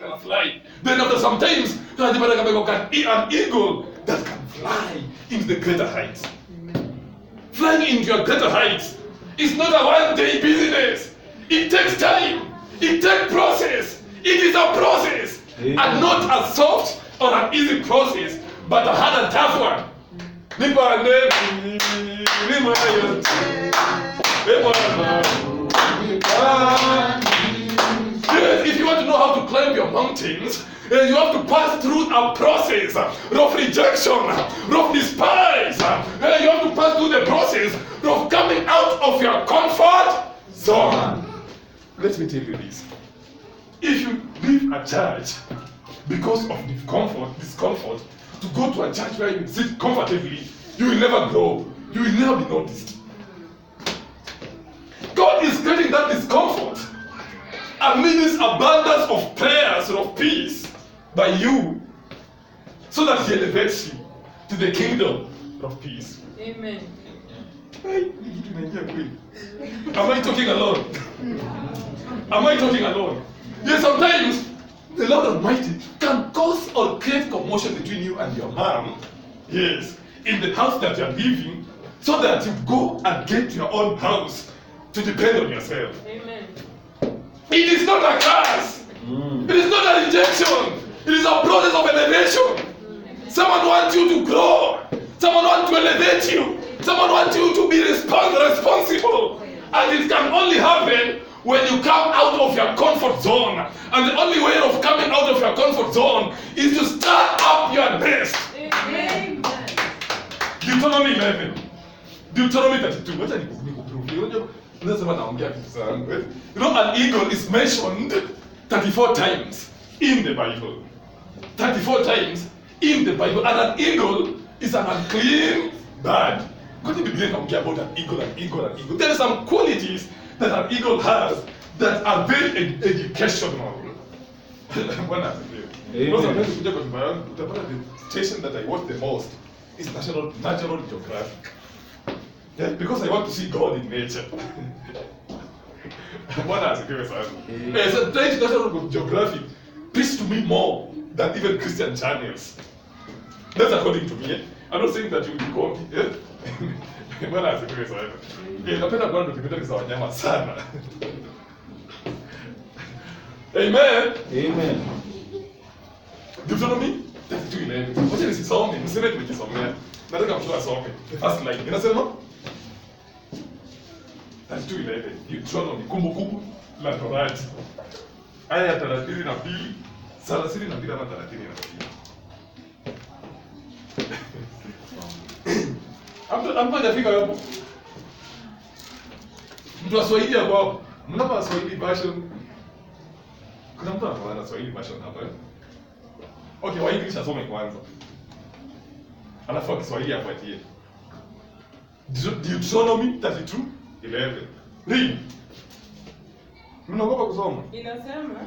can fly. Then after some times, an eagle that can fly into the greater heights. Flying into your greater heights is not a one-day business. It takes time. It takes process. It is a process. And not a soft or an easy process, but a hard and tough one. Yes, if you want to know how to climb your mountains, you have to pass through a process of rejection, of despise. You have to pass through the process of coming out of your comfort zone. Let me tell you this. If you leave a church because of discomfort, to go to a church where you sit comfortably, you will never grow. You will never be noticed. God is creating that discomfort amid this abundance of prayers and of peace by you, so that He elevates you to the kingdom of peace. Amen. Am I talking alone? Am I talking alone? Yes, sometimes the Lord Almighty can cause or create commotion between you and your mom. Yes, in the house that you are living, so that you go and get your own house to depend on yourself. Amen. It is not a curse. It is not a rejection. It is a process of elevation. Someone wants you to grow. Someone wants to elevate you. Someone wants you to be responsible. And it can only happen when you come out of your comfort zone. And the only way of coming out of your comfort zone is to start up your nest. Amen. Deuteronomy 11. Deuteronomy 32. What are you You know, an eagle is mentioned 34 times in the Bible. 34 times in the Bible. And an eagle is an unclean bird. Could you begin talking about an eagle, an eagle, an eagle? There are some qualities that an eagle has that are very educational. One has the station that I watch the most is National Geographic. Yeah, because I want to see God in nature. One has a great answer. So National Geographic preach to me more than even Christian channels. That's according to me. I'm not saying that you will be copy. One has a great answer. Napenda kuona documentary za wanyama sana. Amen. Amen. Deuteronomy 32:11. Wacha nisisome, mseme tumejisomea. Nataka mtu asome. The first line. Inasema 32:11. Deuteronomy, kumbukumbu la Torati. Aya ya 32, 32 ama 32. Hapo hajafika hapo. Mtu wa Swahili hapo. Mnapa Swahili version. Kuna mtu anaona Swahili version hapa. Okay, wa English asome kwanza. Alafu Kiswahili afuatie. Deuteronomy 32:11. Read. Mnaogopa kusoma? Inasema,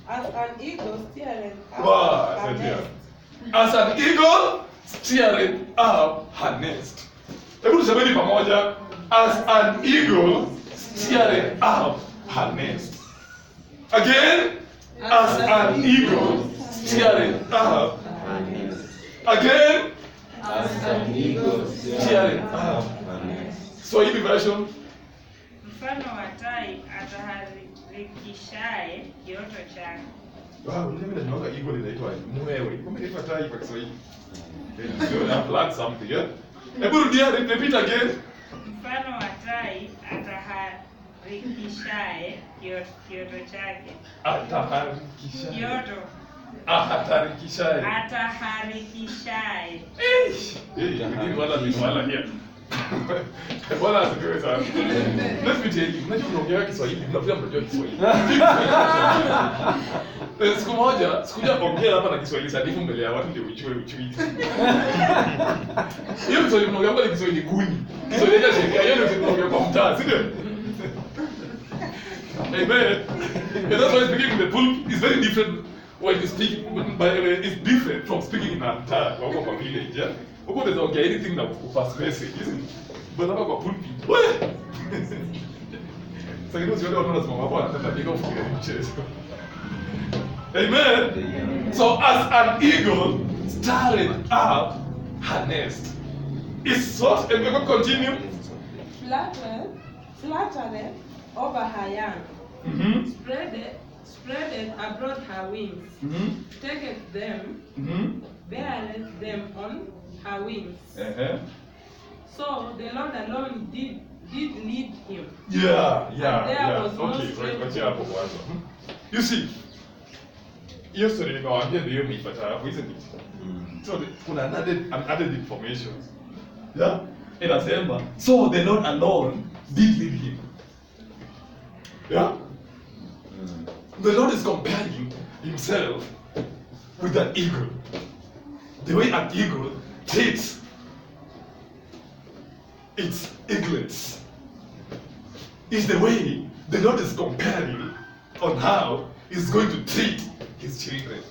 as an eagle steereth up Wow, her nest. as an eagle steereth up her nest. Hebu tusemeni pamoja. As an eagle steereth up her nest. Again, as an eagle steereth up her nest. Again, As an eagle steereth up her nest. Swahili version. Mfano wa tai ataharikishaye kioto chake. Wow, mimi najuanga eagle inaitwa mwewe. Kumbe inaitwa tai kwa Kiswahili. You have learned something, yeah? Hebu rudia, repeat again. Mfano wa tai ataharikishaye kioto chake. Ataharikishaye. Kioto. Ataharikishaye. Ataharikishaye. Wala here. Wala asifiwe sana. Let me tell you, unajua unaongea Kiswahili, mnafia mnajua Kiswahili. Siku moja, sikuja kuongea hapa na Kiswahili sanifu mbele ya watu ndio uchue. Hiyo Kiswahili mnaongea hapa ni Kiswahili kuni. Kiswahili ya sheria, hiyo ndio mnaongea kwa mtaa, si ndio? Amen. And that's why speaking in the pulpit is very different when you speak, by the way, it's different from speaking in a mtaa, kwa village, yeah? Huko unaweza ongea anything na pass message, isn't it? But hapa kwa pulpit, wewe. Sasa ndio watu wanasema hapo anataka kupiga mchezo. Amen. So as an eagle stirred up her nest, it's what? And we're going to continue. Fluttered over her young. Mm-hmm. Spreaded abroad her wings. Mm-hmm. Taketh them, Mm-hmm. beareth them on her wings. Uh-huh. So the Lord alone did lead him. Yeah. There was no Okay, stranger. right hapo kwanza. You see, hiyo story nimewaambia ndio mipata hapo, isn't it? So kuna added information. Yeah? Inasema, so the Lord alone did lead him. Yeah? The Lord is comparing himself with an eagle. The way an eagle takes its eaglets is the way the Lord is comparing on how he's going to treat his children.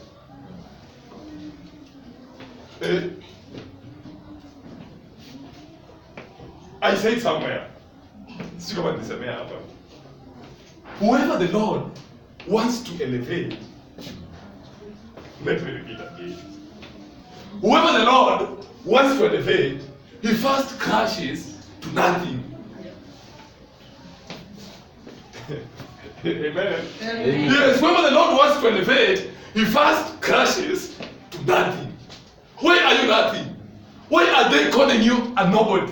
I said somewhere, whoever the Lord wants to elevate, let me repeat again. Whoever the Lord wants to elevate, he first crashes to nothing. Amen. Yes, whoever the Lord wants to elevate, he first crashes to nothing. Why are you nothing? Why are they calling you a nobody?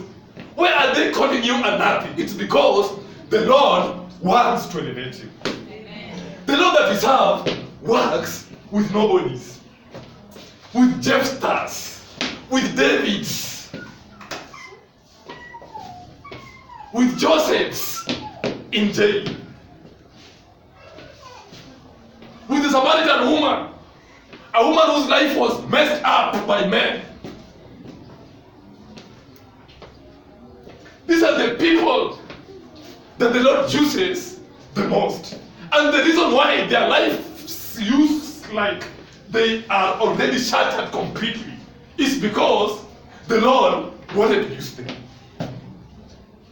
Why are they calling you a nothing? It's because the Lord wants to elevate you. Amen. The Lord that we serve works with nobodies, with Jephthahs, with Davids, with Josephs in jail, with the Samaritan woman, a woman whose life was messed up by men. These are the people that the Lord uses the most. And the reason why their lives use like they are already shattered completely is because the Lord wanted to use them.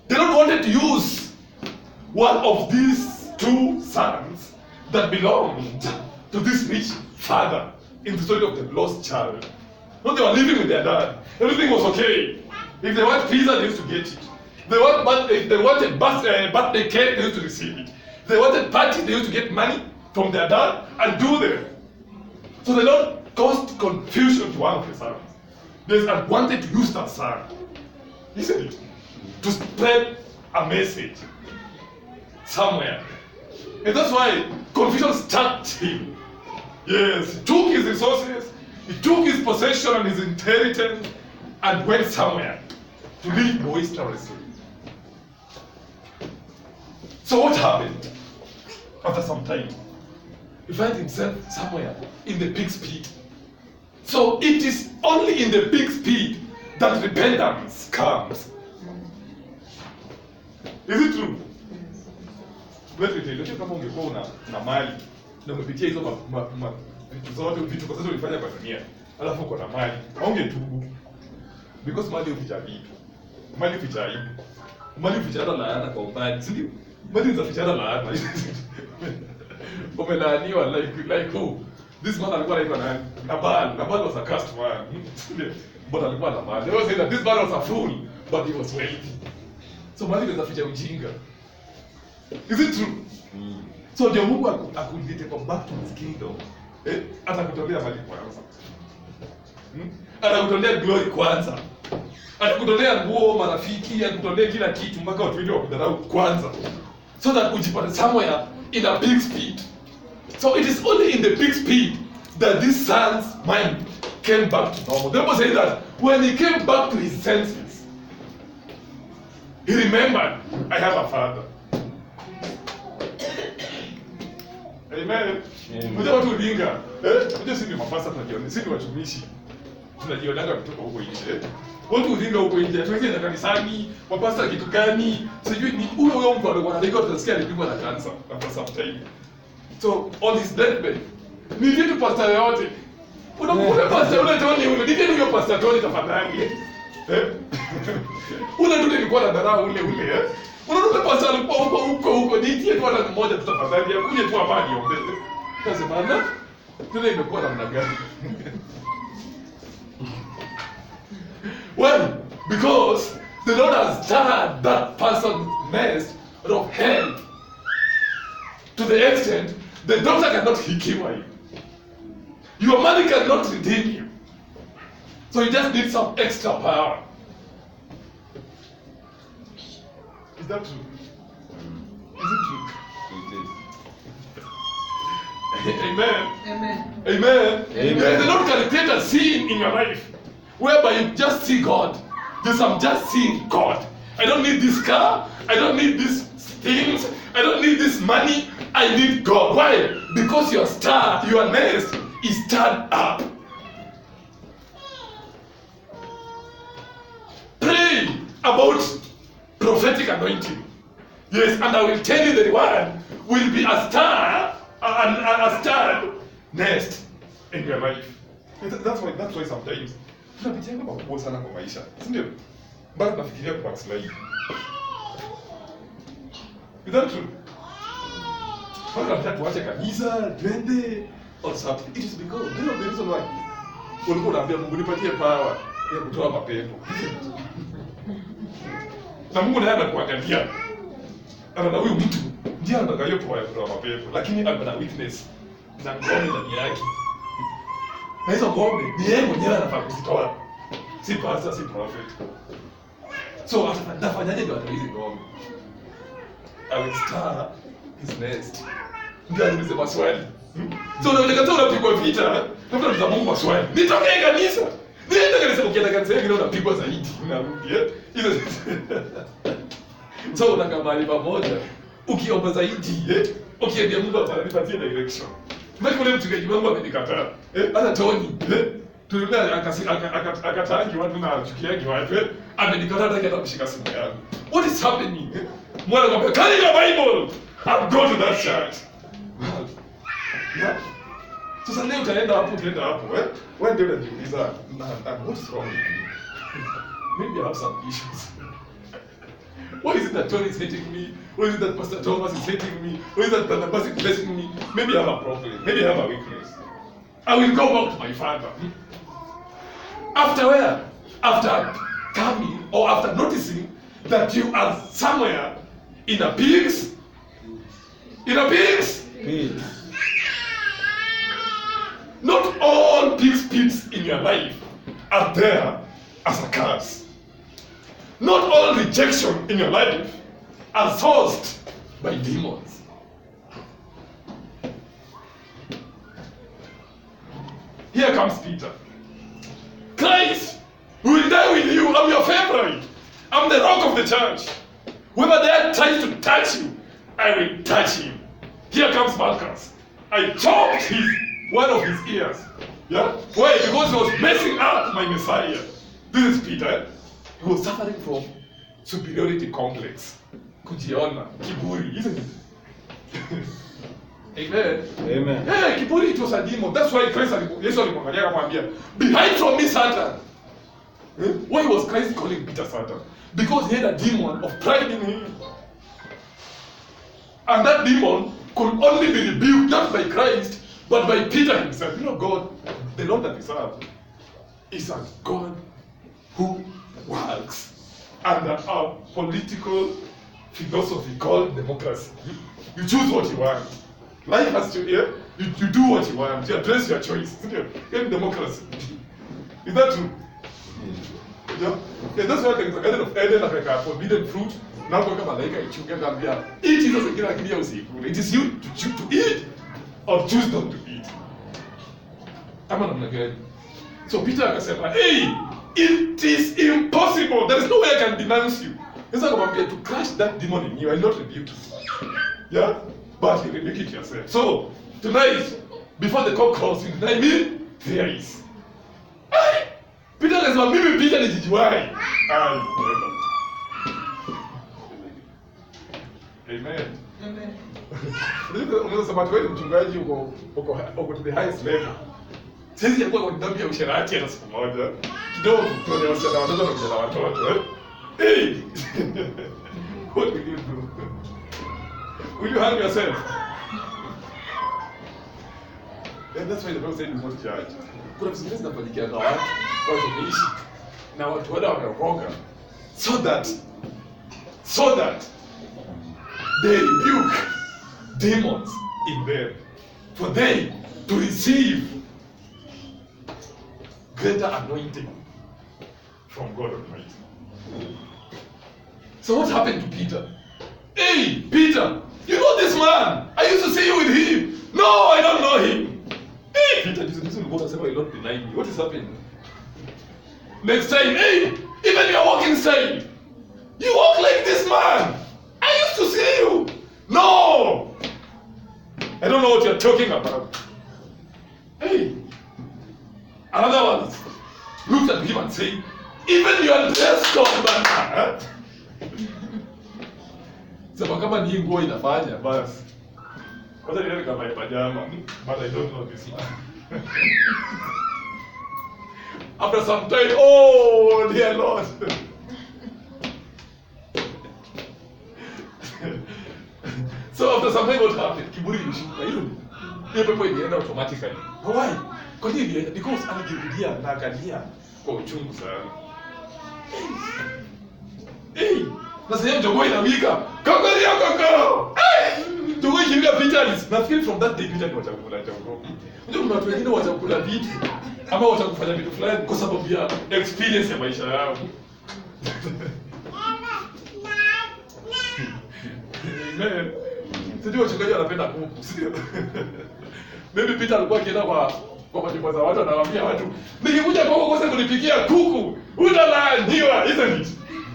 The Lord wanted to use one of these two sons that belonged to this rich father in the story of the lost child. When they were living with their dad, everything was okay. If they want pizza, they used to get it. If they wanted birthday cake, they used to receive it. If they wanted parties, they used to get money from their dad and do them. So the Lord caused confusion to one of the sons. They wanted to use that son, isn't it, to spread a message somewhere. And that's why confusion struck him. Yes, he took his resources, he took his possession and his inheritance and went somewhere to live boisterously. So what happened? After some time, he found himself somewhere in the pig's pit. So it is only in the pig's pit that repentance comes. Is it true? Let me tell you, kama ungekuwa na mali na umepitia hizo vitu zote vitu kwa sasa ulifanya kwa dunia, alafu uko na mali, haungetubu. Because mali huficha vitu. Mali huficha aibu. Mali huficha hata laana kwa umbali, si ndio? Mali huficha hata laana. Umelaaniwa like who? This man alikuwa anaitwa nani? Nabal was a cursed man. But alikuwa na mali. They always say that this man was a fool, but he was wealthy. So mali huficha ujinga. Is it true? So ndio Mungu akulete come back to his kingdom. Atakutolea mali kwanza. Atakutolea glory kwanza. Atakutolea nguo, marafiki, atakutolea kila kitu mpaka watu wengi wakudharau kwanza. So that ujipate somewhere in a big speed. So it is only in the big speed that this son's mind came back to normal. The Bible says that when he came back to his senses, he remembered, I have a father. Amen. Mmoja watu ulinga. Mmoja sisi ni mapasa tunajiona. Sisi ni watumishi. Tunajionanga kutoka huko nje. Watu ulinga huko nje. Tuweze na kanisani, mapasa kitu gani? Sijui ni huyo mtu alikuwa analika tutasikia alipigwa na cancer after some time. So on his deathbed, ni vitu pastor yote. Unakuta pastor yule Tony ule, ni ndio pastor Tony tafadhali. Ule ndio nilikuwa na dharau ule. Unaona pastor alikuwa huko nitie tu hata mmoja tutafadhali. Akuje tu hapa niombe. Kasema Tena imekuwa namna gani? Well, because the Lord has turned that person's nest of health to the extent the doctor cannot cure you. Your money cannot redeem you. So you just need some extra power. Is that true? Is it true? It is. Amen. Amen. Amen. Amen. The Lord can create a scene in your life whereby you just see God. Just I'm just seeing God. I don't need this car. I don't need these things. I don't need this money. I need God. Why? Because your star, your nest is stirred up. Pray about prophetic anointing. Yes, and I will tell you the reward will be a star, a starred nest in your life. That's why sometimes tunapitia makubwa sana kwa maisha, si ndio? Bado tunafikiria kwa backslide. Is that true? Bado tunataka tuache kanisa, twende or something. It is because you know the reason why. Ulikuwa unaambia Mungu nipatie power ya kutoa mapepo. Na Mungu naye anakuangalia. Anaona huyu mtu ndiye anataka power ya kutoa mapepo, lakini ana weakness na ngome ndani yake. Na hizo ngome ni yeye mwenyewe anafaa kuzitoa. Si pastor, si prophet. So atafanyaje ndio atoe hizi ngome? I will star his nest. Ndio aniulize maswali. So unaweza unapigwa vita, labda mtu Mungu maswali. Nitokee kanisa. Nienda kanisa, ukienda kanisa yake unapigwa zaidi. Unarudi hizo. So unakaa mahali pamoja, ukiomba zaidi, ukiambia Mungu atanipatie direction. Mbona ule mchungaji wangu amenikataa? Hata Tony, tuliona akatangi watu na chukiaji watu, amenikataa hata kushika simu yangu. What is happening? Mwana anambia, "Carry your Bible and go to that church." Yeah. Sasa leo utaenda hapo, Wewe ndio unajiuliza, what is wrong with me? Maybe I have some issues. Why is it that Tony is hating me? Why is it that Pastor Thomas is hating me? Why is it that Brother Bas is blessing me? Maybe I have a problem. Maybe I have a weakness. I will go back to my father. After where? After coming or after noticing that you are somewhere in a pigs. In a pigs? Pigs. Not all pigs pits in your life are there as a curse. Not all rejection in your life are sourced by demons. Here comes Peter. Christ will die with you. I'm your favorite. I'm the rock of the church. Whoever there tries to touch you, I will touch him. Here comes Malchus. I chopped one of his ears. Yeah? Why? Because he was messing up my Messiah. This is Peter. He was suffering from superiority complex. Kujiona, kiburi, isn't it? Amen. Amen. Yeah, kiburi, it was a demon. That's why Christ Yesu alimwangalia akamwambia, "Behind from me, Satan." Why was Christ calling Peter Satan? Because he had a demon of pride in him. And that demon could only be rebuked not by Christ, but by Peter himself. You know, God, the Lord that we serve, is a God who works under a political philosophy called democracy. You choose what you want. Life has to, you do what you want. You address your choice. In democracy. Is that true? Yeah. That's why there is a garden of Eden like a forbidden fruit. Now go come like a sugar gambia. Eat it doesn't get like it is you to choose to eat or choose not to eat. Come on, again. So Peter akasema, "Hey, it is impossible. There is no way I can denounce you." It's not about to crush that demon in you. I will not rebuke you. Yeah? But you rebuke it yourself. So, tonight, before the cock crows, you deny me, there is. Peter akasema, "Mimi Peter nijijuai." Amen. Amen. Unaweza sema wewe mchungaji uko to the highest level. Sisi yakuwa kwa dhambi ya usherati hata siku moja. Kidogo tuone wasichana watoto na vijana watoto. Hey! What will you do? Will you hang yourself? And that's why the Bible said we want judge. Kuna vitu zingine zinafanyika na watu wameishi na watu wale wameokoka so that they rebuke demons in them for they to receive greater anointing from God Almighty. So what happened to Peter? Hey, Peter, you know this man? I used to see you with him. No, I don't know him. Hey, Peter, this is what I said, I don't deny me. What is happening? Next time, hey, even your walking style, you walk like this man. I used to see you. No, I don't know what you're talking about. Hey, another one looked at him and said, even your dress code, man. Sema kama ni nguo inafanya basi. Kwanza nione kama ipajama, but I don't know this man. After some time, oh dear Lord. So after some time what happened? Kiburi ilishuka. Hiyo pepo ilienda automatically. Why? Kwa nini ilienda? Because anajirudia na akalia kwa uchungu sana. Hey! Na sasa jogoo inawika. Kangalia kaka. Hey! Jogoo ikiwika Peter, nafikiri from that day Peter ni watakula jogoo. Unajua kuna watu wengine watakula vitu ama watakufanya vitu fulani kwa sababu ya experience ya maisha yao. Amen. Sijui wachungaji wanapenda kuku, sio? Maybe Peter alikuwa akienda kwa majumba za watu anawaambia watu, nikikuja kwako kosa kunipikia kuku, utalaaniwa, isn't it?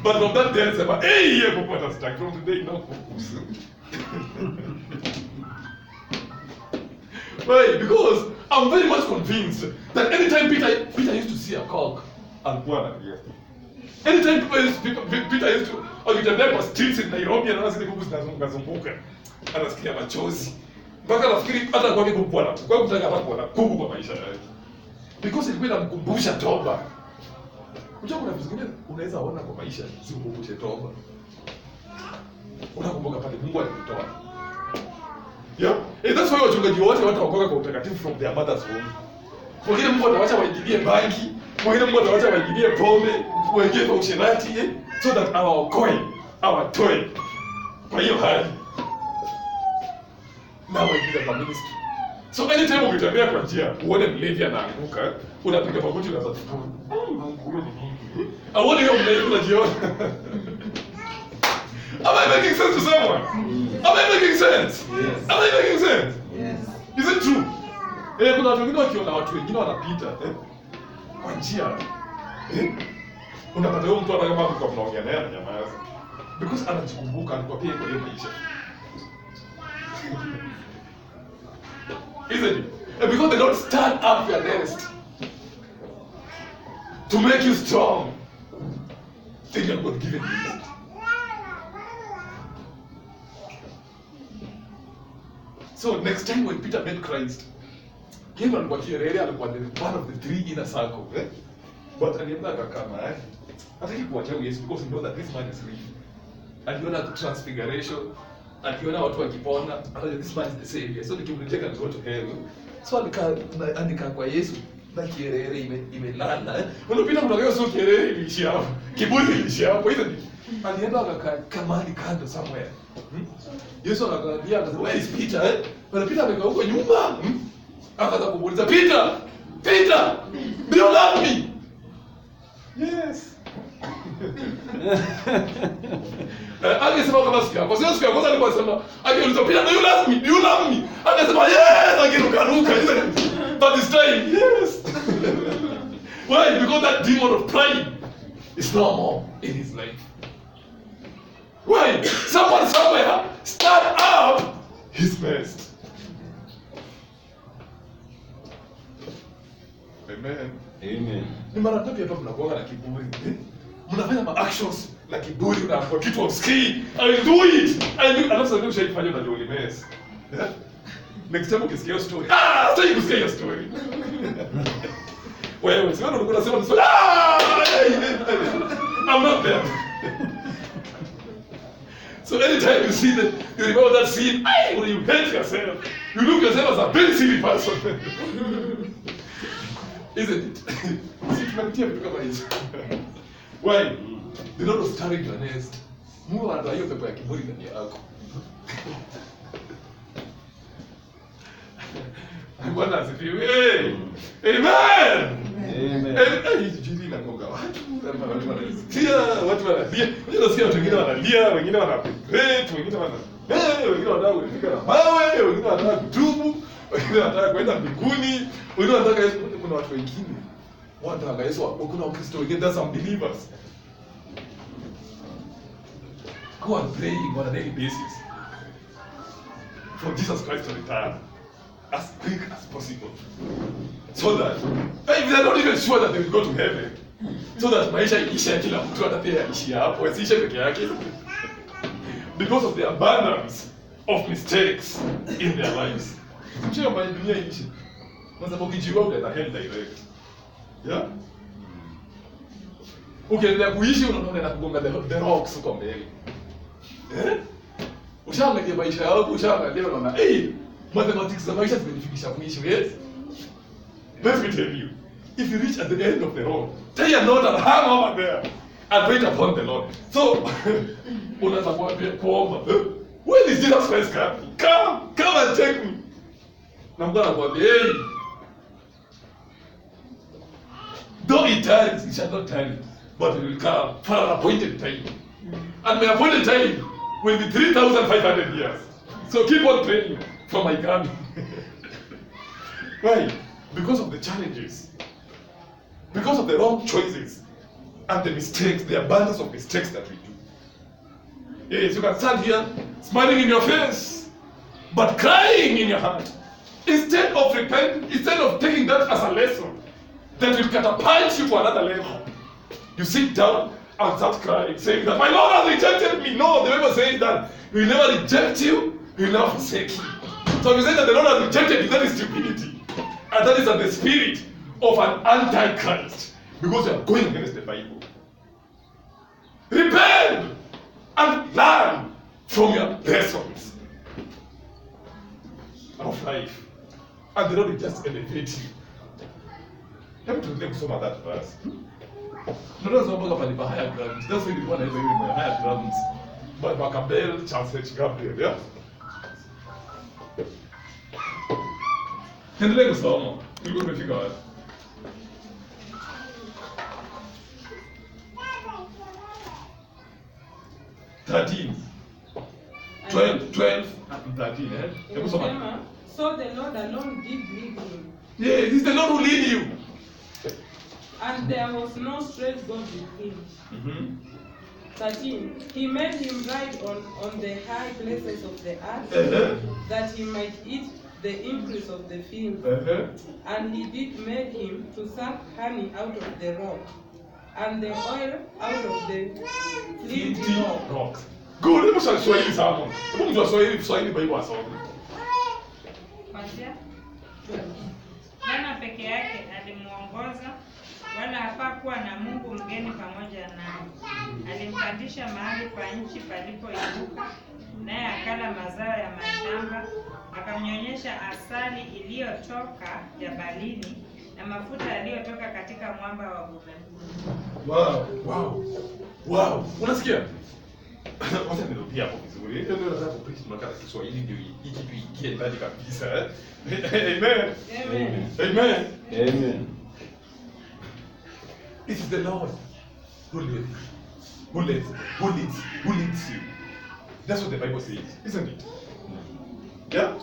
But from that day anasema, hey, yeah, kuku atastaki from today, no kuku. Why? Because I'm very much convinced that anytime Peter used to see a cock, alikuwa analia. Anytime Peter used to, akitembea kwa streets in Nairobi anaona zile kuku zinazunguka, anasikia machozi. Mpaka nafikiri hata kwake kuku kwa kutaka hata kuona kuku kwa maisha yake. Because ilikuwa inamkumbusha toba. Unajua kuna vitu vingine unaweza ona kwa maisha zikukumbushe toba. Unakumbuka pale Mungu alikutoa. Yeah. And that's why wachungaji wote wataokoka kwa utakatifu from their mother's womb. Wengine Mungu atawacha waingilie bangi, wengine Mungu atawacha waingilie pombe, wengine kwa usherati, so that awaokoe, awatoe kwa hiyo hali. Na waingize kwa ministry. So anytime ukitembea kwa njia, uone mlevi anaanguka, unapiga magoti na sasa. I want you to make unajiona. Am I making sense to someone? Am I making sense? Yes. Am I making sense? Yes. Is it true? Kuna watu wengine wakiona watu wengine wanapita kwa njia. Unapata huyo mtu anakama kwa mnaongea naye ananyamaza. Because anajikumbuka alikuwa pia kwa hiyo maisha. Isn't it? And because they don't stand up your nest to make you strong, then you're not given it. So next time when Peter met Christ, Kim alikuwa kierere, alikuwa one of the three inner circle. But alienda kama hataki kuacha Yesu because he knows that this man is real. Aliona the transfiguration, aliona watu wakipona, and this man is the savior. So nikimreject and go to hell. So andika kwa Yesu na kierere imelala. Unapita mtokeo sio kierere iliishia hapo. Kiburi iliishia hapo. Hizo alienda kama ni kando somewhere. Yesu akakaribia akasema, where is Peter? Bwana Peter amekaa huko nyuma. Akaanza kumuuliza, Peter, do you love me? Yes. Akasema kama sikia. Kwa sababu sikia kwanza alikuwa anasema, akiuliza Peter, do you love me? Do you love me? Akasema, yes, akirukaruka. But this time, yes. Why? Because that demon of pride is no more in his life. Why? Someone somewhere start up his best. Amen. Amen. Ni mara ngapi hapa mnakuwa na kiburi? Mnafanya ma actions la kiburi, unaambiwa kitu usikii. I do it. Alafu sasa ushaifanya na ndio ulimess. Next time ukisikia story. Sitaki kusikia hiyo story. Wewe sio ndio unasema ni story. I'm not there. So anytime you see that, you remember that scene, when you hate yourself, you look yourself as a very silly person. Isn't it? See, tunapitia vitu kama hizo. Why? The Lord was carrying your nest. Mungu anatoa hiyo pepo ya kiburi ndani yako. Bwana asifiwe. Amen. Amen. Jiji la ngoga. Watu wanasikia, watu wanalia. Unasikia watu wengine wanalia, wengine wanapet, wengine wengine wanataka kupiga na mawe, wengine wanataka kutubu, wengine wanataka kwenda mbinguni, wengine wanataka Yesu. Kuna watu wengine wanataka Yesu, kuna Wakristo wengine, that's some believers who are praying on a daily basis for Jesus Christ to return as quick as possible, so that if they are not even sure that they will go to heaven, so that maisha iishe, kila mtu atatea ishi hapo, asiishe peke yake, because of the abundance of mistakes in their lives. Sio mbaya dunia iishe, kwa sababu ukijiua utaenda hell direct. Yeah? Ukiendelea kuishi unaona kugonga the rocks huko mbele. Ushaangalia maisha yako, ushaangalia unaona, mathematics za maisha zimenifikisha mwisho, yes? Let me tell you, if you reach at the end of the road, tie a knot and hang over there and wait upon the Lord. So, unaanza kuomba, when is Jesus Christ coming? Come and take me. Na Mungu anakuambia, though it tarries, it shall not tarry, but it will come for an appointed time. And my appointed time will be 3,500 years. So keep on praying for my coming. Why? Because of the challenges, because of the wrong choices, and the mistakes, the abundance of mistakes that we do. Yes, you can stand here smiling in your face, but crying in your heart. Instead of instead of taking that as a lesson that will catapult you to another level, you sit down and start crying, saying that my Lord has rejected me. No, the Bible says that He will never reject you, He will never forsake you. So if you say that the Lord has rejected you, that is stupidity. And that is the spirit of an antichrist, because you are going against the Bible. Repent and learn from your lessons of life, and the Lord will just elevate you. Let me tuendelee kusoma that verse. Tunaweza kusoma pale pa higher grounds. That's why nilikuwa naenda hiyo my higher grounds. By Macabell, Charles H. Gabriel, yeah? Endelee kusoma. Nilikuwa nimefika wapi? Thirteen. 12 and 13, Hebu soma. So the Lord alone did lead him. Yeah, it is the Lord who lead you. And there was no strange God with him. 13. He made him ride on the high places of the earth, that he might eat the increase of the field. And he did make him to suck honey out of the rock, and the oil out of the flinty rock. Good, hebu Swahili sana. Hebu mtu wa Swahili Bible asome. Kwanza, Bwana peke yake alimuongoza, wala hapakuwa na Mungu mgeni pamoja naye. Alimpandisha mahali pa nchi palipoinuka, naye akala mazao ya mashamba, akamnyonyesha asali iliyotoka jabalini na mafuta yaliyotoka katika mwamba wa Bumemkuu. Wow. Unasikia? Wacha nirudie hapo vizuri. Ndio nataka kupreach tunakata Kiswahili ndio hiki kitu ikie ndani kabisa. Amen. Amen. Amen. Amen. It is the Lord who leads you. That's what the Bible says, isn't it? Yeah?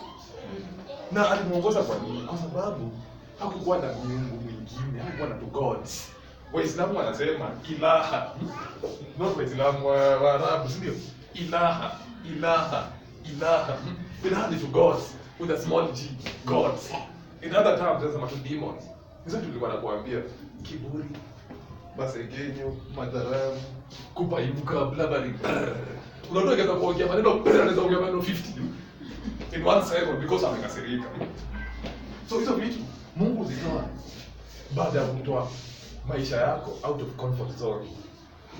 Na alimuongoza kwa nini? Kwa sababu hakukuwa na miungu mingine, hakukuwa na gods. Waislamu wanasema ilaha. Not Waislamu wa Arabu, ndio. Ilaha. Ilaha is gods with a small g, gods. In other terms, there's some demons. Hizo tulikuwa nakuambia kiburi, masengenyo, madharau, kupaibuka, blabbering. Unajua kaza kuongea maneno anaweza kuongea maneno 50 in 1 second because amekasirika. So hizo vitu Mungu zitoa baada ya kutoa maisha yako out of comfort zone.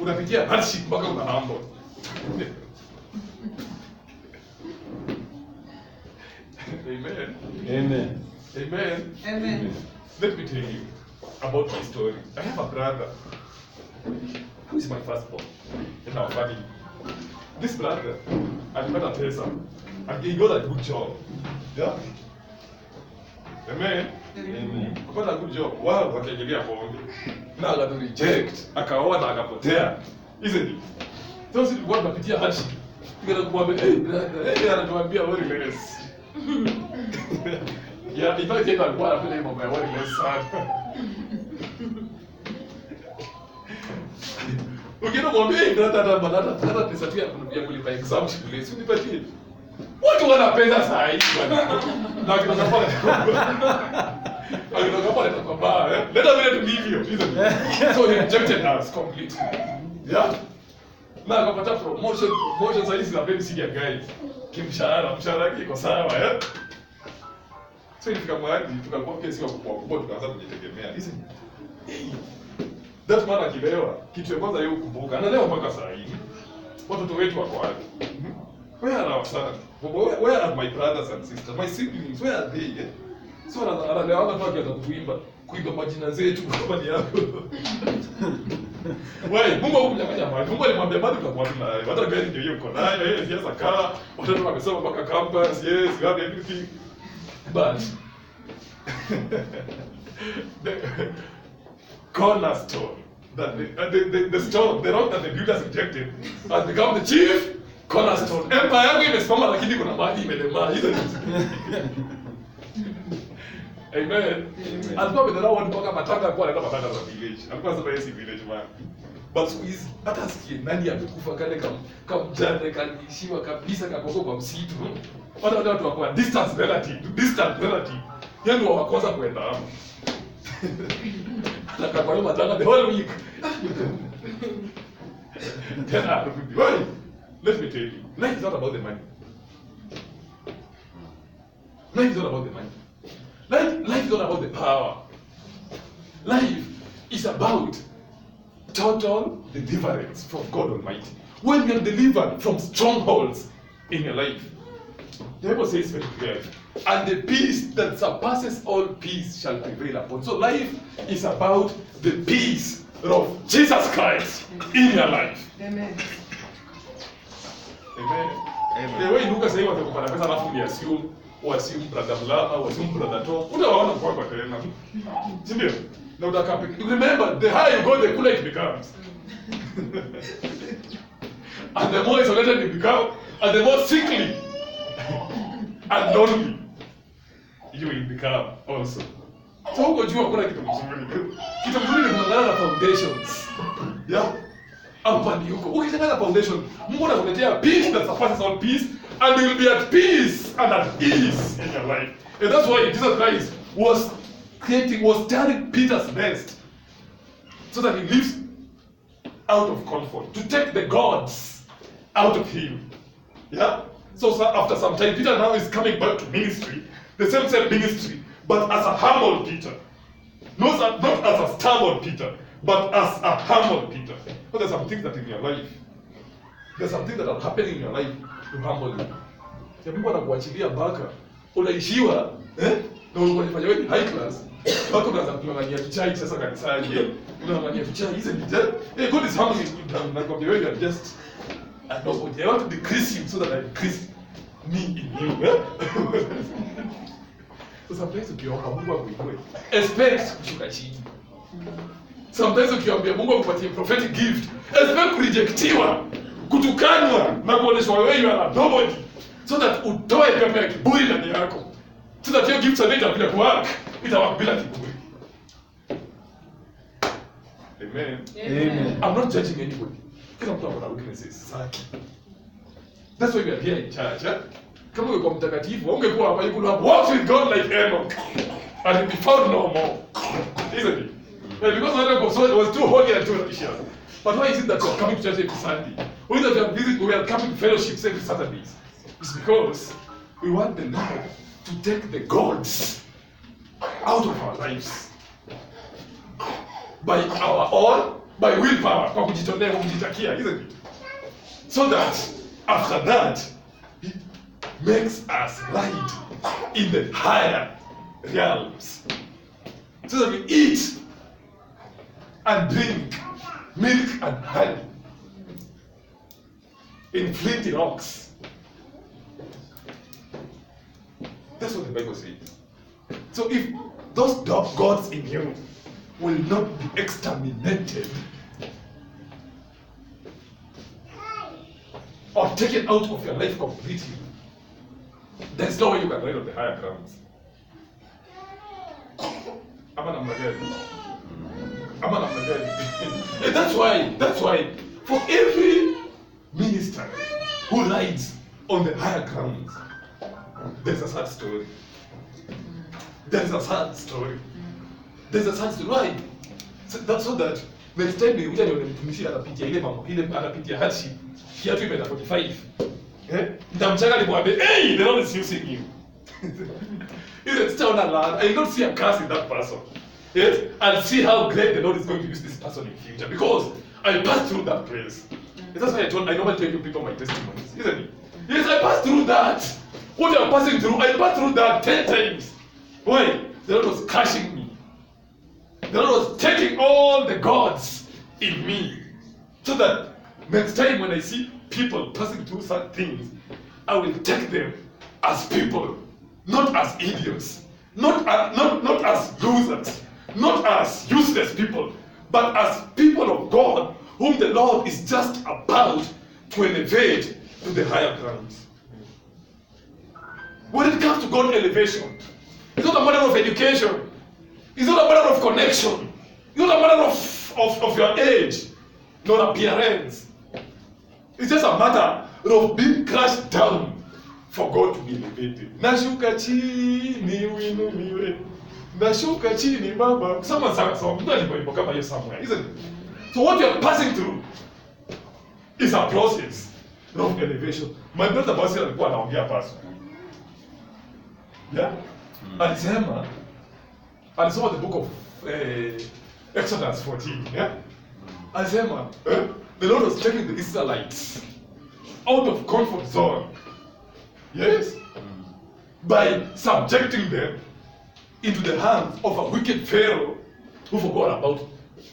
Unapitia hardship mpaka una humble. Amen. Amen. Amen. Amen. Let me tell you about my story. I have a brother who is my firstborn in our family. This brother, I met a person, and he got a good job. Yeah? Amen. Amen. Kupata good job. Wao wakaingilia pombe. Na aka reject, akaoa na akapotea. Isn't it? So sisi tulikuwa tunapitia hardship. Tukaenda kumwambia, hey brother, hey anatuambia worry less. Yeah, in fact yeye alikuwa anapenda mambo ya worry less sana. Ukienda mwambie, hey brother, hata pesa tu ya kulipa exam shule, si unipatie. Watu wana pesa saa hii bwana. Na akitoka pale. Akitoka pale kwa baba, let us tulivyo. So he rejected us completely. Yeah. Na akapata promotion sasa hizi na baby senior guy. Kimshahara, mshahara wake iko sawa, eh? So ilifika mahali tukakuwa kesi wa kubwa tukaanza kujitegemea. Listen. That man akilewa, kitu ya kwanza yeye kukumbuka. Analewa mpaka saa hii. Watoto wetu wako wapi? Where are our sons? Where are my brothers and sisters? My siblings, where are they? Eh? So analewa tu akianza kuimba majina zetu kama ni yako. Wewe, Mungu hakumnyang'anya mali. Mungu alimwambia mali utakuwa nayo. Hata gari ndio hiyo uko nayo. Yeye siasa kaa. Watoto wamesoma mpaka campus. Yes, you have everything. But the cornerstone that the stone, the rock that the builders rejected has become the chief cornerstone. Empire yangu imesimama lakini kuna mahali imelemaa. Isn't it? Amen. Alikuwa amedharau watu mpaka matanga alikuwa anaenda matanga za village. Alikuwa sasa yeye si village man. But siku hizi hata sikie nani amekufa kale kamjane kanishiwa kabisa kakoko kwa msitu. Watu wako distant relative. Yeye ndio wa kwanza kwenda hapo. Akakwenda matanga the whole week. Why? Let me tell you. Life is not about the money. Life is not about the money. Life is not about the power. Life is about total deliverance from God Almighty. When you are delivered from strongholds in your life, the Bible says very clearly, and the peace that surpasses all peace shall prevail upon. So life is about the peace of Jesus Christ in your life. Amen. Amen. The way Lucas said, "Watakupa pesa alafu ni assume brother Mlama, assume brother Tom." Utawaona kwa tena. Si ndio? Na utakapi. Remember, the higher you go, the cooler it becomes. And the more isolated you become, and the more sickly and lonely you will become also. So huko juu hakuna kitu mzuri. Kitu mzuri ni kung'ang'ana na foundations. Yeah? Hapa ni huko. Ukitengana foundation, Mungu anakuletea peace that surpasses all peace, and you will be at peace and at ease in your life. And that's why Jesus Christ was tearing Peter's nest so that he lives out of comfort, to take the gods out of him. Yeah? So after some time, Peter now is coming back to ministry, the same ministry, but as a humble Peter. Not as a stubborn Peter, but as a humble Peter. But there's some things that in your life, there's some things that are happening in your life to humble you. Ya Mungu anakuachilia baka, unaishiwa, na unafanya wewe high class. Baka unaanza kung'ang'ania tuchai sasa kanisani. Unang'ang'ania tuchai hizo ni je. God is humbling you down. Na kwa wewe you are just I want to decrease you so that I decrease me in you. So sometimes ukiomba Mungu akuinue, expect kushuka chini. Sometimes ukiambia Mungu akupatie prophetic gift, expect kurejectiwa, kutukanwa na kuoneshwa wewe you are nobody, so that utoe pepo ya kiburi ndani yako, so that your gifts are not bila kuwork, itawork bila kiburi. Amen. Amen. I'm not judging anybody. Kila mtu ana weaknesses zake. That's why we are here in church. Eh? Kama ungekuwa mtakatifu, ungekuwa hapa, you could have walked with God like Enoch and he'd be found no more. Isn't it? Yeah, because Enoch was too holy and too righteous. But why is it that we are coming to church every Sunday? Or is it that we are coming to fellowships every Saturdays? It's because we want the Lord to take the gods out of our lives. By our own, by willpower, kwa kujitolea, kujitakia, isn't it? So that after that, he makes us ride in the higher realms. So that we eat and drink milk and honey in flinty rocks. That's what the Bible says. So if those gods in you will not be exterminated or taken out of your life completely, there's no way you can ride on the higher grounds. And that's why for every minister who rides on the higher grounds, there's a sad story. There's a sad story. There's a sad story. Why? So that next time we mtumishi anapitia ile mambo ile anapitia hardship kiatu imeenda 45. Ndamchanga nimwambie, hey, the Lord is using you. Isn't still not allowed. I don't see a curse in that person. Yes? And see how great the Lord is going to use this person in future. Because I passed through that place. That's why I normally tell you people my testimonies, isn't it? Yes, I passed through that. What you are passing through, I passed through that 10 times. Why? The Lord was crushing me. The Lord was taking all the gods in me. So that next time when I see people passing through such things, I will take them as people, not as idiots, not as losers, not as useless people, but as people of God whom the Lord is just about to elevate to the higher grounds. When it comes to God elevation, it's not a matter of education. It's not a matter of connection. It's not a matter of your age, nor appearance. It's just a matter of being crushed down for God to be elevated. Nashuka chini winumiwe. Nashuka chini baba. Someone sang a song. Somewhere, isn't it? So what you're passing through is a process of elevation. My brother Basil alikuwa anaongea paso. Yeah? Alisema the book of Exodus 14. Yeah? Alisema the Lord was taking the Israelites out of comfort zone. Yes? By subjecting them into the hands of a wicked Pharaoh who forgot about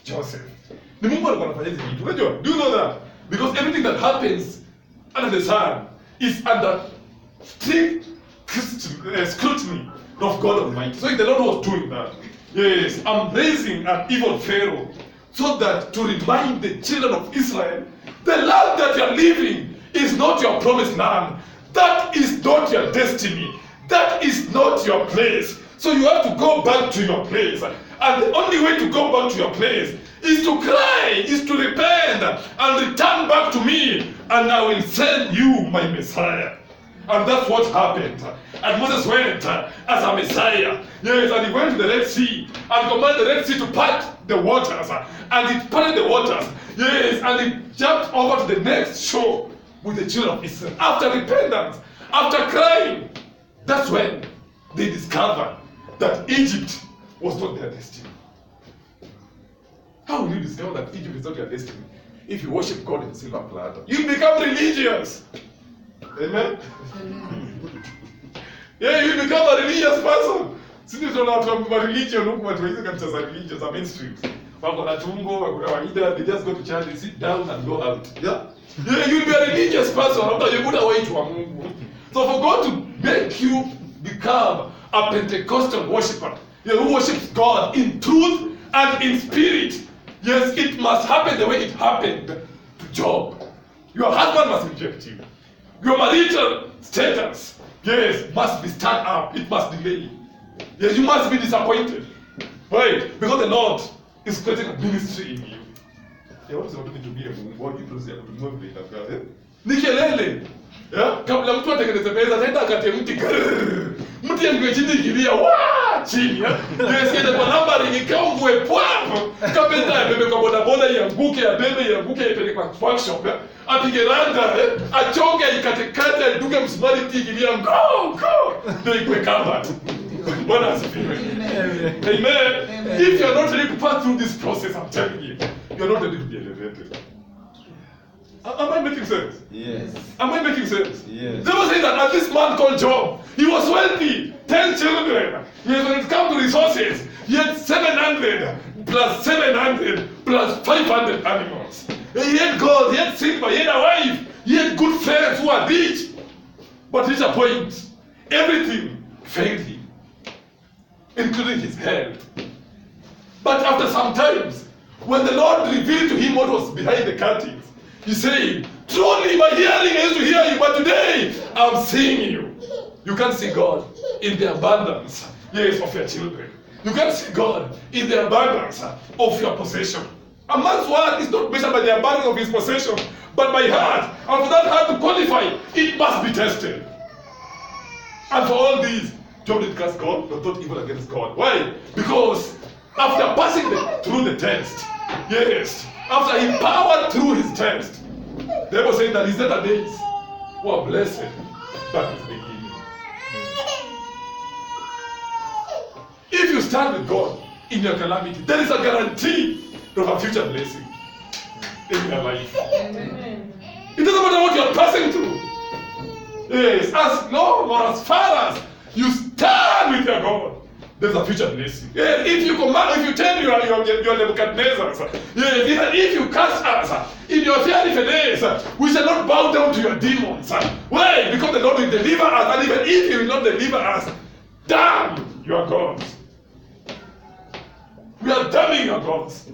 Joseph. The Mungu alikuwa anafanya hizi vitu. Unajua? Do you know that? Because everything that happens under the sun is under strict scrutiny of God Almighty. So the Lord was doing that. Yes, I'm raising an evil Pharaoh so that to remind the children of Israel, the land that you're living is not your promised land. That is not your destiny. That is not your place. So you have to go back to your place. And the only way to go back to your place is to cry, is to repent, and return back to me, and I will send you my Messiah. And that's what happened. And Moses went as a Messiah. Yes, and he went to the Red Sea and commanded the Red Sea to part the waters. And it parted the waters. Yes, and he jumped over to the next shore with the children of Israel. After repentance, after crying, that's when they discovered that Egypt was not their destiny. How will you discover that Egypt is not your destiny if you worship God in silver platter? You become religious. Amen? Yeah, you become a religious person. Sisi tunatoa religion huku watu hizo kanisa za religion za mainstream. Wako na tumbo, wako na waida, they just go to church, they sit down and go out. Yeah? Yeah, you'll be a religious person. After you put away to Mungu. So for God to make you become a Pentecostal worshiper, who worships God in truth and in spirit, yes, it must happen the way it happened to Job. Your husband must reject you. Your marital status, yes, must be stand up. It must delay. Yes, you must be disappointed. Right? Because the Lord is creating a ministry in you. Yeah, what is going to be a Mungu? You don't say I'm not going to ni kelele. Yeah? Kabla mtu atengeneze meza, ataenda akate mti grrrr. Mti yangu chini kilia, waa chini. Yes, kile kwa nambari ikaungwe pwapo. Kapenda bebe kwa bodaboda ianguke, ya bebe ianguke ipeleke kwa workshop. Apige randa, achonge ikatekate, aduke msumari tikilia go. Ndio ikwe covered. Bwana asifiwe. Amen. If you are not ready to pass through this process, I'm telling you, you are not ready to be elevated. Am I making sense? Yes. Am I making sense? Yes. The Bible says that as this man called Job, he was wealthy, 10 children. Yes, when it comes to resources, he had 700 plus 700 plus 500 animals. He had gold, he had silver, he had a wife, he had good friends who are rich. But reach a point, everything failed him, including his health. But after some times, when the Lord revealed to him what was behind the curtains, he said, truly by hearing I used to hear you, but today I'm seeing you. You can't see God in the abundance, yes, of your children. You can't see God in the abundance of your possession. A man's word is not measured by the abundance of his possession, but by heart. And for that heart to qualify, it must be tested. And for all these, Job did cast God, but not evil against God. Why? Because after passing through the test, yes, after he powered through his test, the Bible says that his latter days were blessed than his beginning. If you stand with God in your calamity, there is a guarantee of a future blessing in your life. Amen. It doesn't matter what you are passing through. Yes, as long or as far as you stand with your God, there's a future blessing. Yes, if you command, if you tell your Nebuchadnezzar, yes, even if you cast us in your fiery furnace, we shall not bow down to your demons. Why? Because the Lord will deliver us, and even if He will not deliver us, damn your gods. We are damning your gods.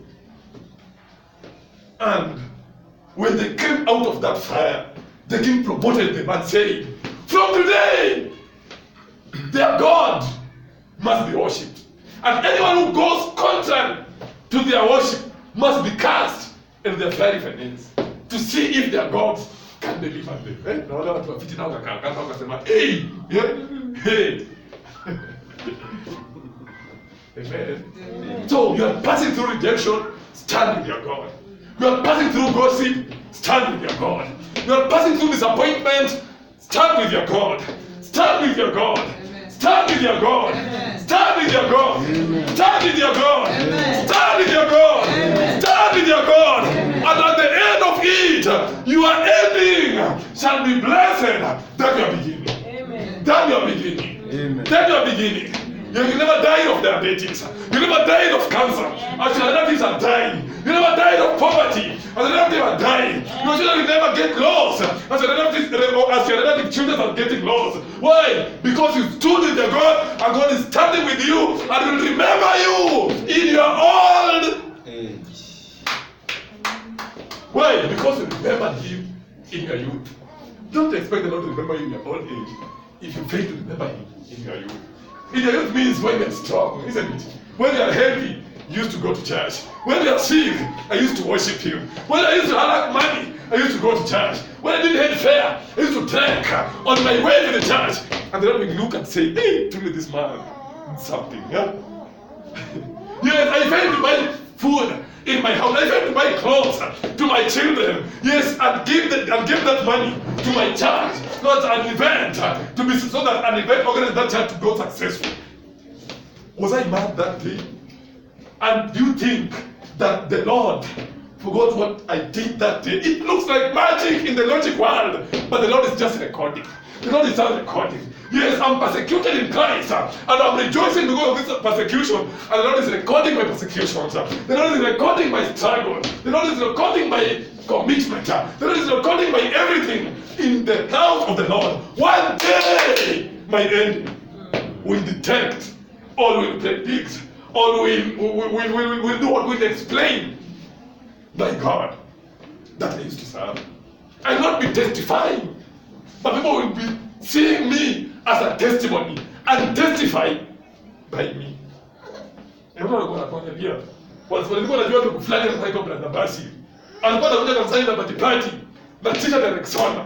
And when they came out of that fire, the king promoted them and said, from today, their God must be worshipped. And anyone who goes contrary to their worship must be cast in the fiery furnace to see if their gods can deliver them. No, watu wafiti nao wakasema, hey, hey. Amen. So you are passing through rejection, stand with your God. You are passing through gossip, stand with your God. You are passing through disappointment, stand with your God. Stand with your God. Stand with your God. Stand with your God. Stand with your God. Stand with your God. Stand with your God. And at the end of it, your ending shall be blessed than your beginning. Amen. Than your beginning. Amen. Than your beginning. You never died of diabetes. You never died of cancer. As your relatives are dying. You never died of poverty. As your relatives are dying. Your children will never get lost. As your relative children are getting lost. Why? Because you stood with your God, and God is standing with you and will remember you in your old Age. Why? Because you remembered Him in your youth. Don't expect the Lord to remember you in your old age if you fail to remember Him in your youth. In your youth means when you're strong, isn't it? When you're healthy, you used to go to church. When you're sick, I used to worship Him. When I used to have money, I used to go to church. When I didn't have fare, I used to trek on my way to the church. And then we look and say, hey, truly this man did something. Yeah? Yes, I failed to buy food in my house. I failed to buy clothes to my children. Yes, and give that money to my church. Not an event to be so that an event organized that church to go successful. Was I mad that day? And do you think that the Lord forgot what I did that day? It looks like magic in the logic world, but the Lord is just recording. The Lord is just recording. Yes, I'm persecuted in Christ, and I'm rejoicing because of this persecution. And the Lord is recording my persecutions. The Lord is recording my struggle. The Lord is recording my commitment. The Lord is recording my everything in the house of the Lord. One day, my end will detect, or will predict, or will do what will explain by God that I used to serve. I will not be testifying, but people will be seeing me as a testimony and testify by me. Nilikuwa nakwambia walikuwa najua tu fulani anaitwa brother Basi. Alikuwa anakuja kanisani na party na t-shirt ya Rexona.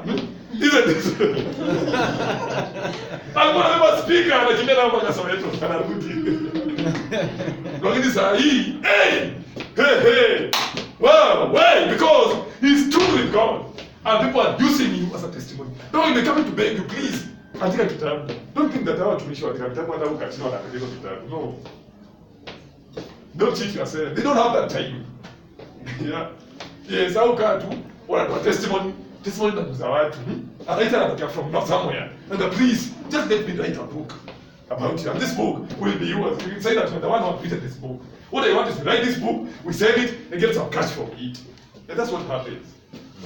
Isn't it? Alikuwa anabeba speaker anakimbia na mpaka Soweto anarudi. Lakini saa hii, hey. Wow, why? Because he's true with God. And people are using you as a testimony. Now they're coming to beg you, please, andika kitabu. Don't think that our tumishi andika kitabu hata ukachina na andika kitabu. No. Don't cheat yourself. They don't have that time. Yeah. Yes, au kaa tu What testimony na mzawatu. Anaita anatokea from not somewhere. And please, just let me write a book about you. And this book will be yours. You can say that you're the one who created this book. What I want is to write this book, we sell it, and get some cash from it. And that's what happens.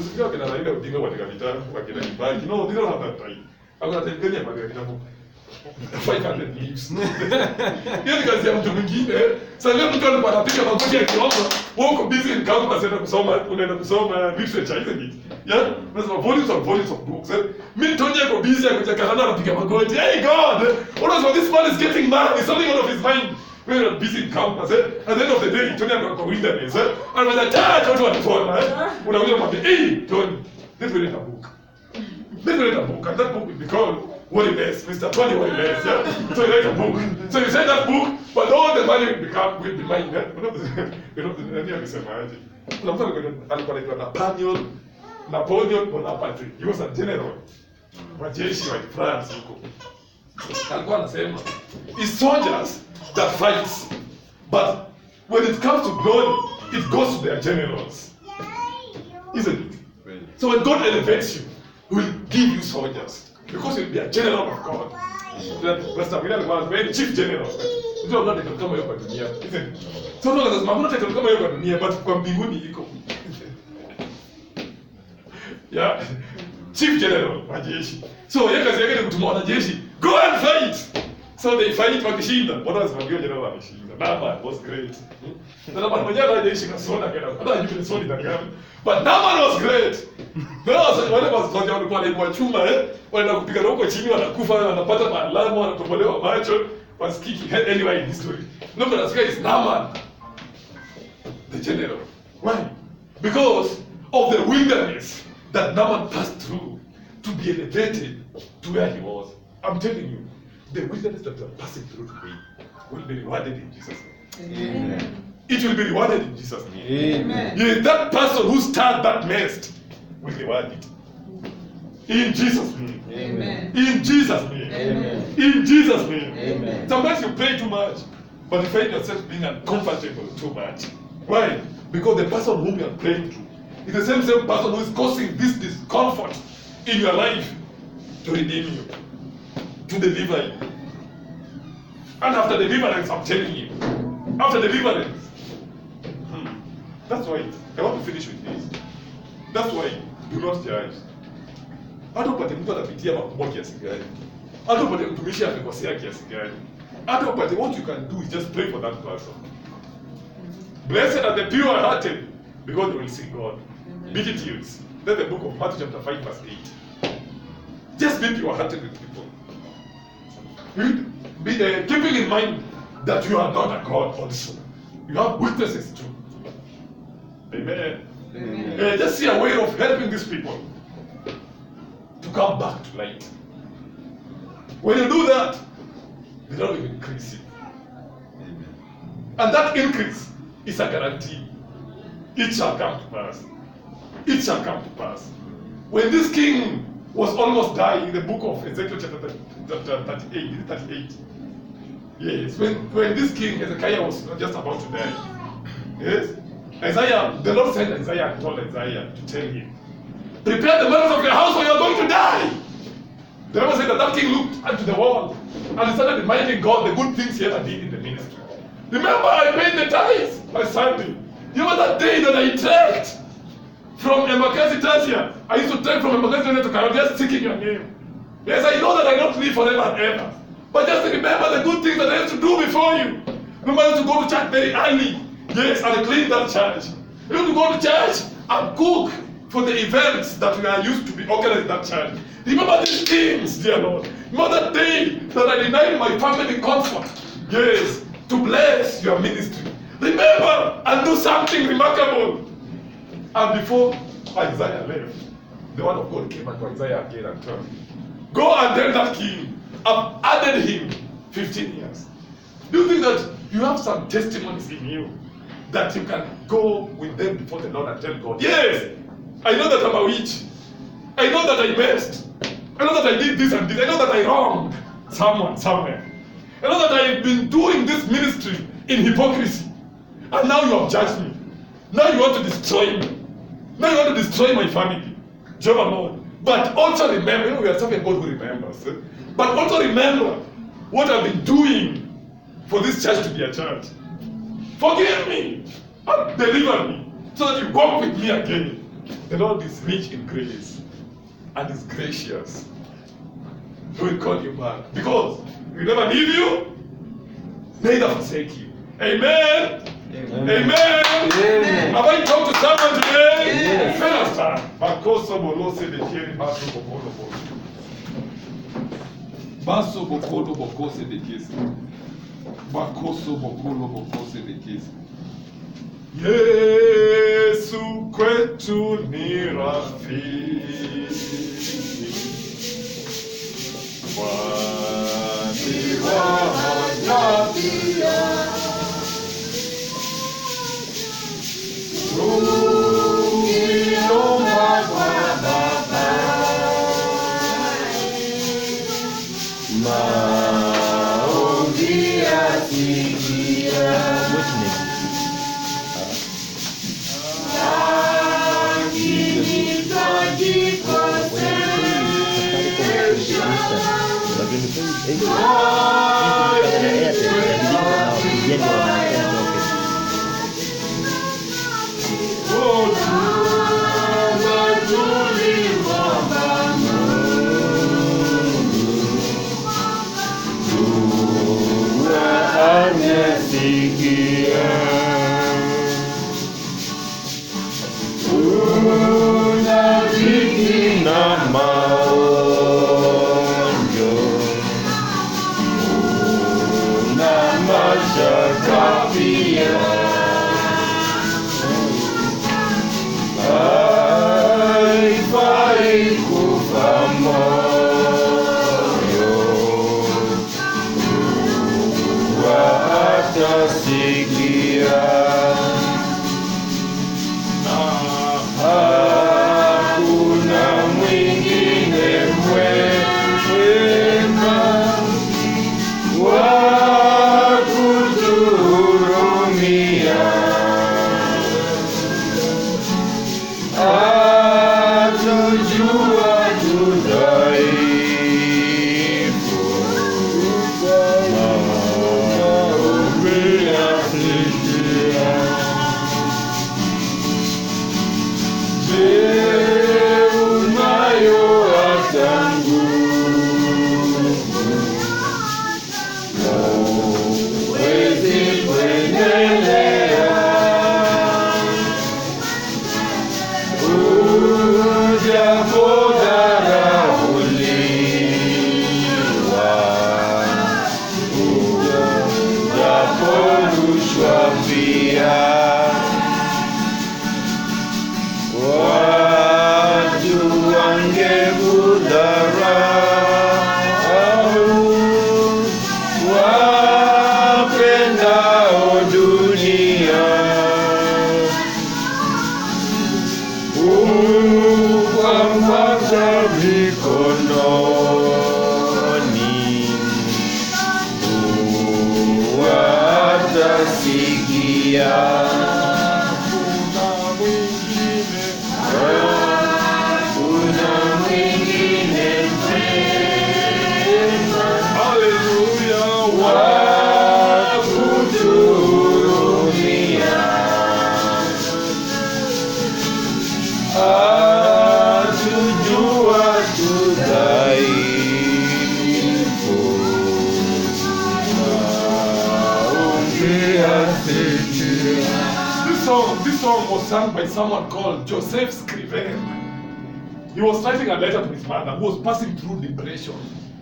Usifikirie wakina Raila Odinga watakavita wakina Kibaki. No, they don't have that time. I'm going to tell you about the 500 leaves. Hiyo ni kazi ya mtu mwingine. Sasa leo mtu alikuwa anapiga magoti akiomba, wewe uko busy in campus unaenda kusoma literature, isn't it? Yeah? Unasoma volumes of books. Mimi Tony ako busy akachakana anapiga magoti. Hey God, what this man is getting mad. It's something out of his mind. We're busy in campus. At the end of the day, Tony anakuwa wilderness. And when the church watu wanatoa, unauliza mwambie, "Hey, Tony, let's read a book." Let's read a book, and that book will be called What He Best, Mr. Tony What He Best, yeah? So you write a book. So you say that book, but all the money will be mine, yeah? Nani alisemaje? Kuna mtu alikuwa anaitwa Napoleon Bonaparte. He was a general wa jeshi wa France huko. Alikuwa anasema, it's soldiers that fights, but when it comes to glory, it goes to their generals. Isn't it? So when God elevates you, He will give you soldiers. Because you'll be a general of God. Pastor William was very chief general. Ndio ndio ndio kama hiyo kwa dunia. So ndio lazima mtu atakao kama hiyo kwa dunia, but kwa mbinguni iko. Yeah. Chief general wa jeshi. So yeye kazi yake ni kutuma wanajeshi, go and fight. So they fight wakishinda. Bwana asifiwe, general ameshinda. Naaman was great. Naaman mwenyewe anajeshi kasona kana. Hata yule soni ndani. But Naaman was great. Wale wasoja walikuwa wanaibua chuma wanaenda kupigana huko chini, wanakufa, wanapata maalamu, wanatobolewa macho, wasikiki. Anyway, in history, number that guy is Naaman, the general. Why? Because of the wilderness that Naaman passed through to be elevated to where he was. I'm telling you, the wilderness that you are passing through today will be rewarded in Jesus' name. Amen. It will be rewarded in Jesus' name. Amen. Yes, that person who started that mess will reward it. In Jesus' name. Amen. In Jesus' name. Amen. In Jesus' name. Amen. Sometimes you pray too much, but you find yourself being uncomfortable too much. Why? Because the person whom you are praying to is the same person who is causing this discomfort in your life to redeem you, to deliver you. And after deliverance, I'm telling you, after deliverance, that's why I want to finish with this. That's why do not judge. Hata upate mtu anapitia makubwa kiasi gani, hata upate mtumishi amekosea kiasi gani, hata upate, what you can do is just pray for that person. Blessed are the pure hearted, because they will see God. Beatitudes. That's the book of Matthew chapter 5 verse 8. Just be pure hearted with people. Keeping in mind that you are not a God also. You have weaknesses too. Amen. Amen. Just see a way of helping these people to come back to light. When you do that, the Lord will increase it. Amen. And that increase is a guarantee. It shall come to pass. It shall come to pass. When this king was almost dying, in the book of Ezekiel chapter 38. Yes, when this king Hezekiah was just about to die. Yes, Isaiah, the Lord sent Isaiah and told Isaiah to tell him, prepare the matters of your house or you are going to die. The Bible said that king looked unto the wall and he started reminding God the good things he ever did in the ministry. Remember, I paid the tithes by Sunday. You know that day that I trekked from Embakasi Tasia. I used to trek from Embakasi Tasia to Karaoke just seeking your name. Yes, I know that I don't live forever and ever. But just remember the good things that I used to do before you. Remember, I used to go to church very early. Yes, and clean that church. I used to go to church and cook for the events that we are used to be organized in that church. Remember these things, dear Lord. Remember that day that I denied my family comfort. Yes, to bless your ministry. Remember and do something remarkable. And before Isaiah left, the word of God came unto Isaiah again and told him, go and tell that king, I've added him 15 years. Do you think that you have some testimonies in you that you can go with them before the Lord and tell God, yes, I know that I'm a witch. I know that I messed. I know that I did this and this. I know that I wronged someone somewhere. I know that I've been doing this ministry in hypocrisy. And now you have judged me. Now you want to destroy me. Now you want to destroy my family. Jehovah Lord. But also remember, we are serving a God who remembers. But also remember what I've been doing for this church to be a church. Forgive me and deliver me so that you walk with me again. The Lord is rich in grace and is gracious. He will call you back because we never leave you, neither forsake you. Amen. Amen. Amen. Amen. Have I talked to someone today? Yes. Minister. Bakoso bolose de tieri baso bokolo bolo. Baso bokolo bokose de kisi. Bakoso bokolo bokose de kisi. Yesu kwetu ni rafiki. Kwani wanapia. This song was sung by someone called Joseph Scriven. He was writing a letter to his mother who was passing through depression.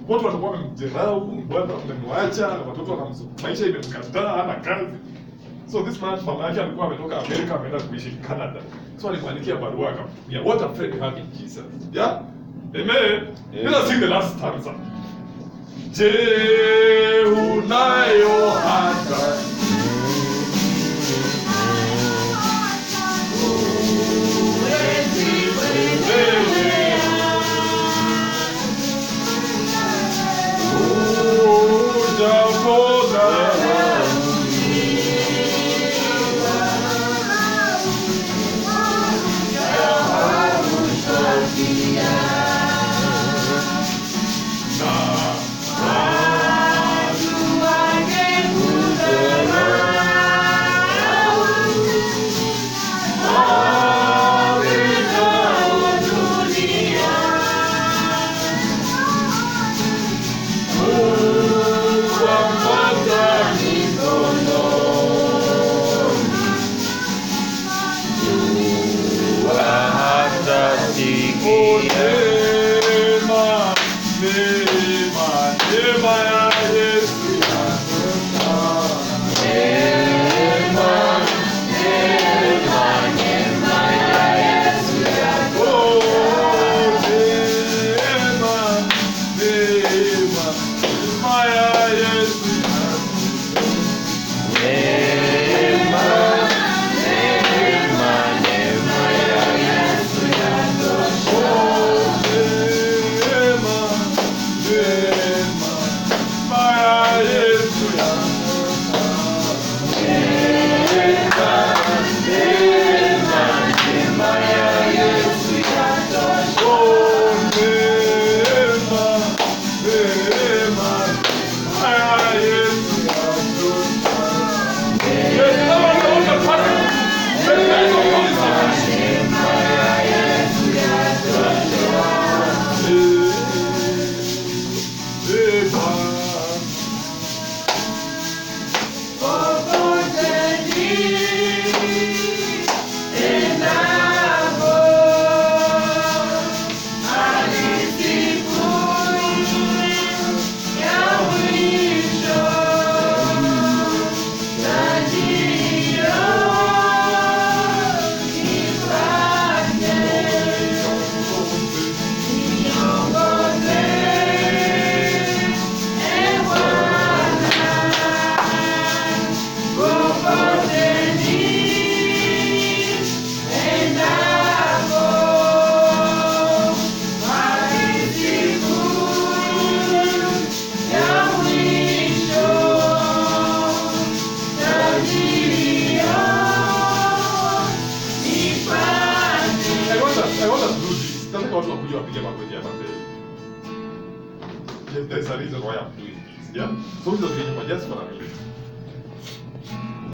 Watu walikuwa wamemjerau, bwana wamemwacha, watoto maisha imemkataa, hana kazi. So this man, mama yake alikuwa ametoka Amerika ameenda kuishi Canada. So alimwandikia barua akamtumia. What a friend you have in Jesus. Yeah? Amen. Let us sing the last stanza. Je, unayo hata watu wakuja wapige magoti hapa mbele. Yes, there's a reason why I'm doing this. Yeah? So hizo vitu just for a minute.